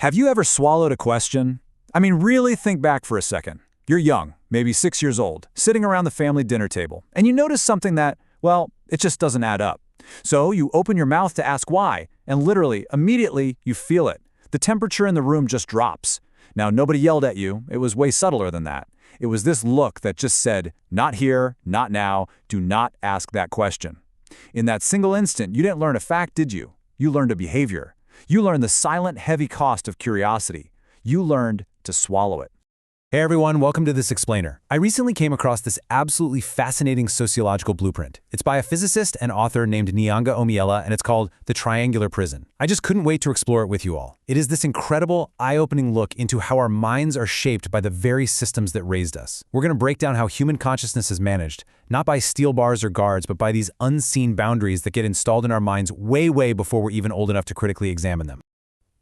Have you ever swallowed a question? I mean, really think back for a second. You're young, maybe 6 years old, sitting around the family dinner table, and you notice something that, well, it just doesn't add up. So you open your mouth to ask why, and literally, immediately, you feel it. The temperature in the room just drops. Now, nobody yelled at you. It was way subtler than that. It was this look that just said, not here, not now, do not ask that question. In that single instant, you didn't learn a fact, did you? You learned a behavior. You learned the silent, heavy cost of curiosity. You learned to swallow it. Hey everyone, welcome to This Explainer. I recently came across this absolutely fascinating sociological blueprint. It's by a physicist and author named Nyanga Omiela, and it's called The Triangular Prison. I just couldn't wait to explore it with you all. It is this incredible, eye-opening look into how our minds are shaped by the very systems that raised us. We're going to break down how human consciousness is managed, not by steel bars or guards, but by these unseen boundaries that get installed in our minds way before we're even old enough to critically examine them.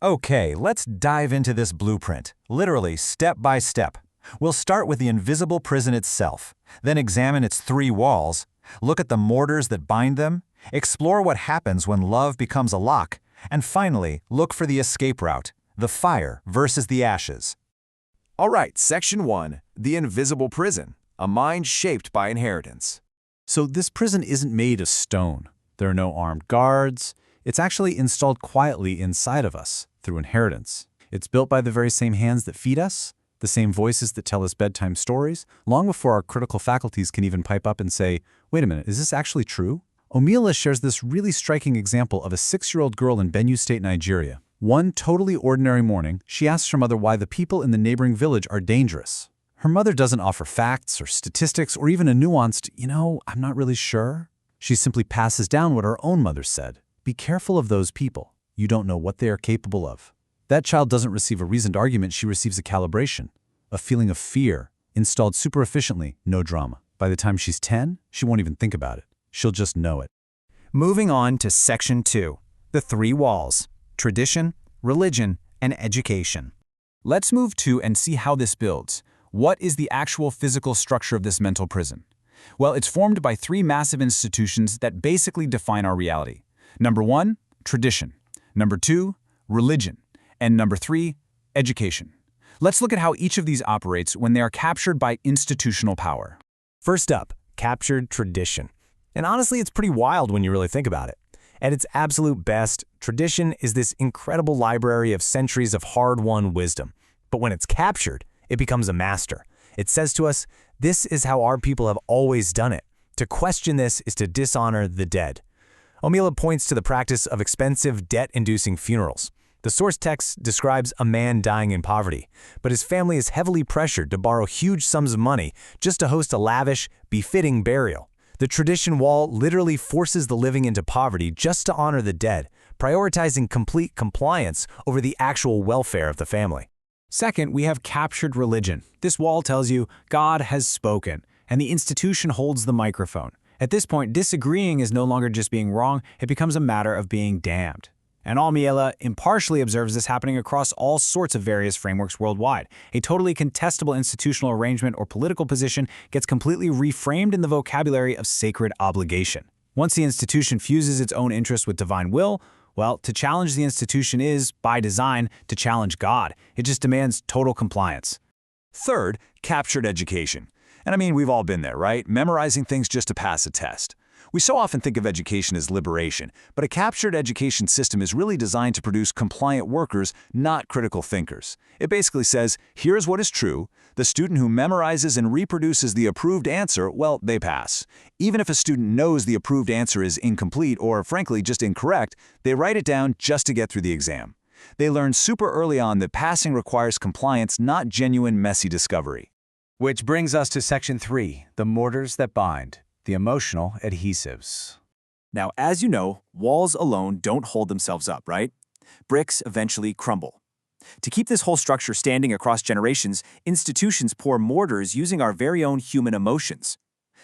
Okay, let's dive into this blueprint, literally step by step. We'll start with the invisible prison itself, then examine its 3 walls, look at the mortars that bind them, explore what happens when love becomes a lock, and finally, look for the escape route, the fire versus the ashes. All right, Section 1, the invisible prison, a mind shaped by inheritance. So this prison isn't made of stone. There are no armed guards. It's actually installed quietly inside of us through inheritance. It's built by the very same hands that feed us, the same voices that tell us bedtime stories, long before our critical faculties can even pipe up and say, wait a minute, is this actually true? Omiela shares this really striking example of a 6-year-old girl in Benue State, Nigeria. One totally ordinary morning, she asks her mother why the people in the neighboring village are dangerous. Her mother doesn't offer facts or statistics or even a nuanced, I'm not really sure. She simply passes down what her own mother said. Be careful of those people. You don't know what they are capable of. That child doesn't receive a reasoned argument, she receives a calibration, a feeling of fear, installed super efficiently, no drama. By the time she's 10, she won't even think about it. She'll just know it. Moving on to Section 2, the 3 walls: tradition, religion, and education. Let's move to and see how this builds. What is the actual physical structure of this mental prison? Well, it's formed by 3 massive institutions that basically define our reality. Number 1, tradition. Number 2, religion. And number 3, education. Let's look at how each of these operates when they are captured by institutional power. First up, captured tradition. And honestly, it's pretty wild when you really think about it. At its absolute best, tradition is this incredible library of centuries of hard-won wisdom. But when it's captured, it becomes a master. It says to us, this is how our people have always done it. To question this is to dishonor the dead. Omiela points to the practice of expensive, debt-inducing funerals. The source text describes a man dying in poverty, but his family is heavily pressured to borrow huge sums of money just to host a lavish, befitting burial. The tradition wall literally forces the living into poverty just to honor the dead, prioritizing complete compliance over the actual welfare of the family. Second, we have captured religion. This wall tells you God has spoken, and the institution holds the microphone. At this point, disagreeing is no longer just being wrong, it becomes a matter of being damned. And Omiela impartially observes this happening across all sorts of various frameworks worldwide. A totally contestable institutional arrangement or political position gets completely reframed in the vocabulary of sacred obligation. Once the institution fuses its own interest with divine will, well, to challenge the institution is, by design, to challenge God. It just demands total compliance. Third, captured education. And I mean, we've all been there, right? Memorizing things just to pass a test. We so often think of education as liberation, but a captured education system is really designed to produce compliant workers, not critical thinkers. It basically says, here's what is true. The student who memorizes and reproduces the approved answer, well, they pass. Even if a student knows the approved answer is incomplete or, frankly, just incorrect, they write it down just to get through the exam. They learn super early on that passing requires compliance, not genuine, messy discovery. Which brings us to Section 3, the mortars that bind. The emotional adhesives. Now, as you know, walls alone don't hold themselves up, right? Bricks eventually crumble. To keep this whole structure standing across generations, institutions pour mortars using our very own human emotions.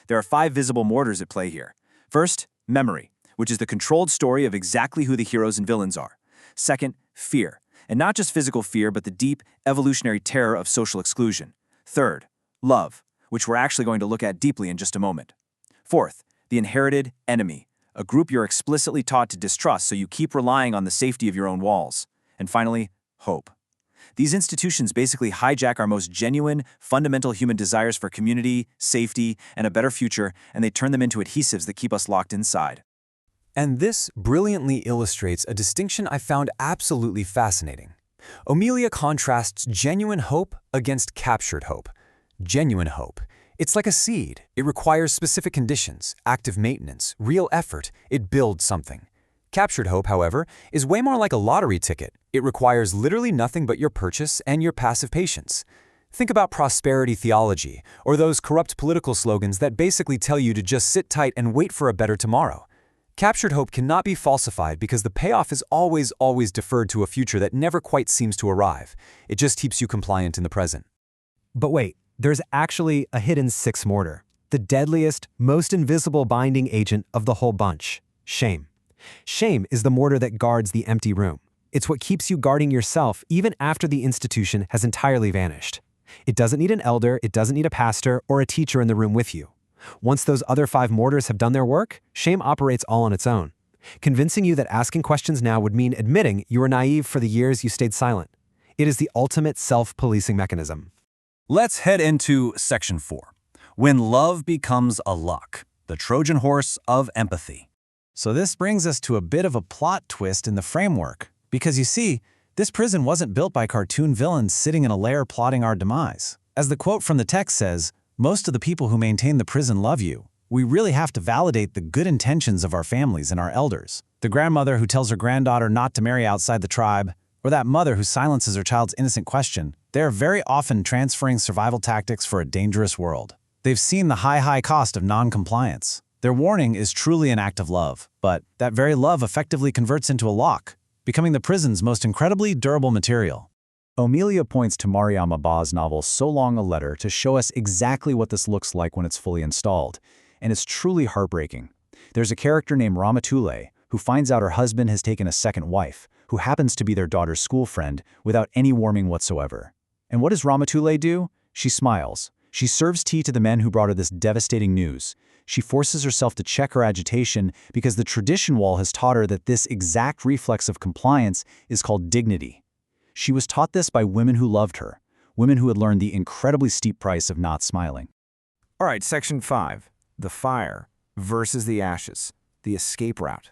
There are 5 visible mortars at play here. First, memory, which is the controlled story of exactly who the heroes and villains are. Second, fear, and not just physical fear, but the deep, evolutionary terror of social exclusion. Third, love, which we're actually going to look at deeply in just a moment. Fourth, the inherited enemy, a group you're explicitly taught to distrust so you keep relying on the safety of your own walls. And finally, hope, These institutions basically hijack our most genuine, fundamental human desires for community, safety, and a better future, and they turn them into adhesives that keep us locked inside. And this brilliantly illustrates a distinction I found absolutely fascinating. Amelia contrasts genuine hope against captured hope. Genuine hope. It's like a seed. It requires specific conditions, active maintenance, real effort. It builds something. Captured hope, however, is way more like a lottery ticket. It requires literally nothing but your purchase and your passive patience. Think about prosperity theology, or those corrupt political slogans that basically tell you to just sit tight and wait for a better tomorrow. Captured hope cannot be falsified because the payoff is always deferred to a future that never quite seems to arrive. It just keeps you compliant in the present. But wait, there's actually a hidden sixth mortar, the deadliest, most invisible binding agent of the whole bunch: shame. Shame is the mortar that guards the empty room. It's what keeps you guarding yourself even after the institution has entirely vanished. It doesn't need an elder, it doesn't need a pastor or a teacher in the room with you. Once those other 5 mortars have done their work, shame operates all on its own, convincing you that asking questions now would mean admitting you were naive for the years you stayed silent. It is the ultimate self-policing mechanism. Let's head into Section 4. When love becomes a luck, the Trojan horse of empathy. So this brings us to a bit of a plot twist in the framework. Because you see, this prison wasn't built by cartoon villains sitting in a lair plotting our demise. As the quote from the text says, most of the people who maintain the prison love you. We really have to validate the good intentions of our families and our elders. The grandmother who tells her granddaughter not to marry outside the tribe, or that mother who silences her child's innocent question, they are very often transferring survival tactics for a dangerous world. They've seen the high cost of non-compliance. Their warning is truly an act of love, but that very love effectively converts into a lock, becoming the prison's most incredibly durable material. Amelia points to Mariam Abbas's novel So Long a Letter to show us exactly what this looks like when it's fully installed, and it's truly heartbreaking. There's a character named Ramatullah who finds out her husband has taken a second wife, who happens to be their daughter's school friend, without any warning whatsoever. And what does Ramatullah do? She smiles. She serves tea to the men who brought her this devastating news. She forces herself to check her agitation because the tradition wall has taught her that this exact reflex of compliance is called dignity. She was taught this by women who loved her, women who had learned the incredibly steep price of not smiling. All right, Section 5, the fire versus the ashes, the escape route.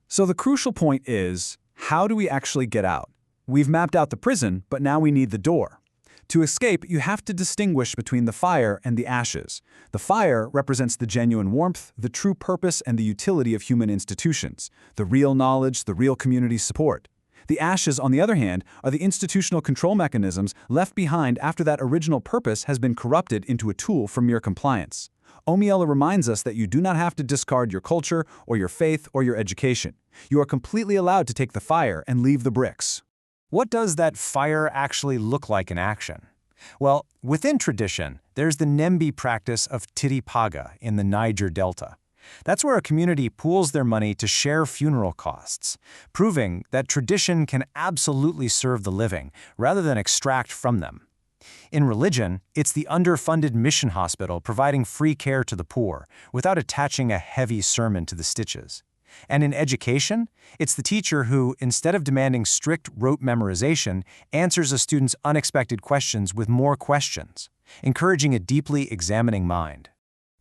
So the crucial point is, how do we actually get out? We've mapped out the prison, but now we need the door. To escape, you have to distinguish between the fire and the ashes. The fire represents the genuine warmth, the true purpose, and the utility of human institutions, the real knowledge, the real community support. The ashes, on the other hand, are the institutional control mechanisms left behind after that original purpose has been corrupted into a tool for mere compliance. Omiela reminds us that you do not have to discard your culture or your faith or your education. You are completely allowed to take the fire and leave the bricks. What does that fire actually look like in action? Well, within tradition, there's the Nembi practice of Tiripaga in the Niger Delta. That's where a community pools their money to share funeral costs, proving that tradition can absolutely serve the living rather than extract from them. In religion, it's the underfunded mission hospital providing free care to the poor without attaching a heavy sermon to the stitches. And in education, it's the teacher who, instead of demanding strict rote memorization, answers a student's unexpected questions with more questions, encouraging a deeply examining mind.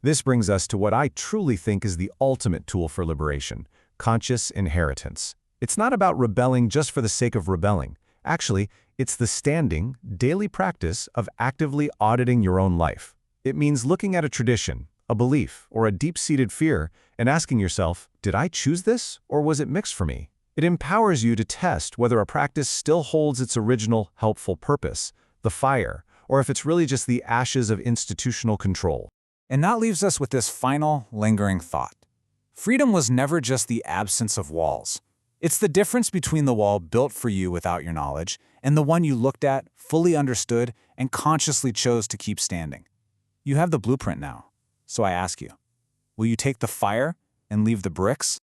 This brings us to what I truly think is the ultimate tool for liberation: conscious inheritance. It's not about rebelling just for the sake of rebelling. Actually, it's the standing, daily practice of actively auditing your own life. It means looking at a tradition, a belief, or a deep-seated fear and asking yourself, did I choose this, or was it mixed for me? It empowers you to test whether a practice still holds its original helpful purpose, the fire, or if it's really just the ashes of institutional control. And that leaves us with this final, lingering thought. Freedom was never just the absence of walls. It's the difference between the wall built for you without your knowledge and the one you looked at, fully understood, and consciously chose to keep standing. You have the blueprint now. So I ask you, will you take the fire and leave the bricks?